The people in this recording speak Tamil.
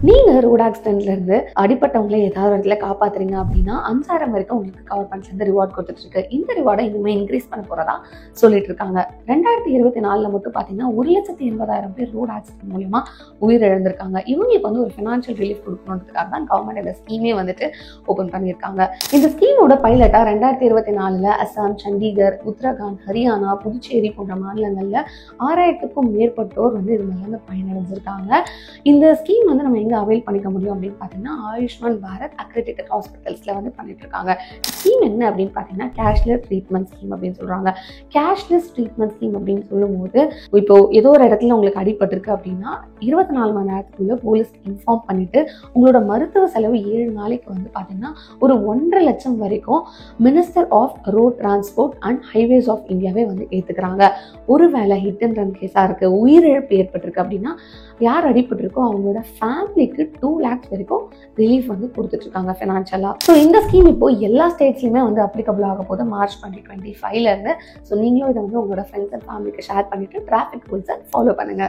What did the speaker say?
நீங்க ரோட் ஆக்சிடென்ட்ல இருந்து அடிப்பட்டவங்களை ஏதாவது இடத்துல காப்பாத்துறீங்க அப்படின்னா 5000 வரைக்கும் உங்களுக்கு கவர்மெண்ட்ல இருந்து ரிவார்ட் கொடுத்துட்டு இருக்கு. இந்த ரிவார்டை இன்னுமே இன்க்ரீஸ் பண்ண போறதா சொல்லிட்டு இருக்காங்க. 2024 மட்டும் பாத்தீங்கன்னா 1,80,000 பேர் ரோட் ஆக்சிடென்ட் மூலமா உயிரிழந்திருக்காங்க. இவங்களுக்கு வந்து ஒரு ஃபினான்ஷியல் ரிலீஃப் கொடுக்கணுன்றதுக்காக தான் கவர்மெண்ட் இந்த ஸ்கீமே வந்துட்டு ஓபன் பண்ணியிருக்காங்க. இந்த ஸ்கீமோட பைலட்டா 2024 அசாம், சண்டிகர், உத்தரகாண்ட், ஹரியானா, புதுச்சேரி போன்ற மாநிலங்கள்ல 6000க்கும் மேற்பட்டோர் வந்து இது மேல பயனடைஞ்சிருக்காங்க. இந்த ஸ்கீம் வந்து நம்ம எங்க அவைல் பண்ணிக்க முடியும் அப்படின்னு பாத்தீங்கன்னா ஆயுஷ்மான் பாரத் அக்ரெடிட்டட் ஹாஸ்பிட்டல்ஸ்ல வந்து பண்ணிட்டு இருக்காங்க. ஸ்கீம் என்ன அப்படின்னு பாத்தீங்கன்னா கேஷ்லெஸ் ட்ரீட்மெண்ட் ஸ்கீம் அப்படின்னு சொல்றாங்க. கேஷ்லெஸ் ட்ரீட்மெண்ட் ஸ்கீம் அப்படின்னு சொல்லும்போது இப்போ ஏதோ ஒரு இடத்துல உங்களுக்கு அடிபட்டிருக்கு அப்படின்னா 24 மணி நேரத்துக்குள்ள போலீஸ் இன்ஃபார்ம் பண்ணிட்டு உங்களோட மருத்துவ செலவு 7 நாளைக்கு வந்து பாத்தீங்கன்னா ஒரு 1.5 லட்சம் வரைக்கும் minister of road transport and highways of இந்தியாவே வந்து ஏத்துக்கிறாங்க. ஒருவேளை ஹிட் அண்ட் ரன் கேஸா இருக்கு, உயிரிழப்பு ஏற்பட்டிருக்கு அப்படின்னா யார் அடிபட்டிருக்கோ அவங்களோட ஃபேமிலிக்கு 2 lakhs வரைக்கும் ரிலீஃப் வந்து கொடுத்துட்டு இருக்காங்க ஃபினான்ஷியலா. ஸோ இந்த ஸ்கீம் இப்போ எல்லா ஸ்டேட்ஸ்லயுமே வந்து அப்ளிகபிள் ஆக போது மார்ச் 2025 இருந்து. ஸோ நீங்களும் இதை வந்து உங்களோட ஃப்ரெண்ட்ஸ் அண்ட் ஃபேமிலிக்கு ஷேர் பண்ணிட்டு டிராஃபிக் ரூல்ஸை ஃபாலோ பண்ணுங்க.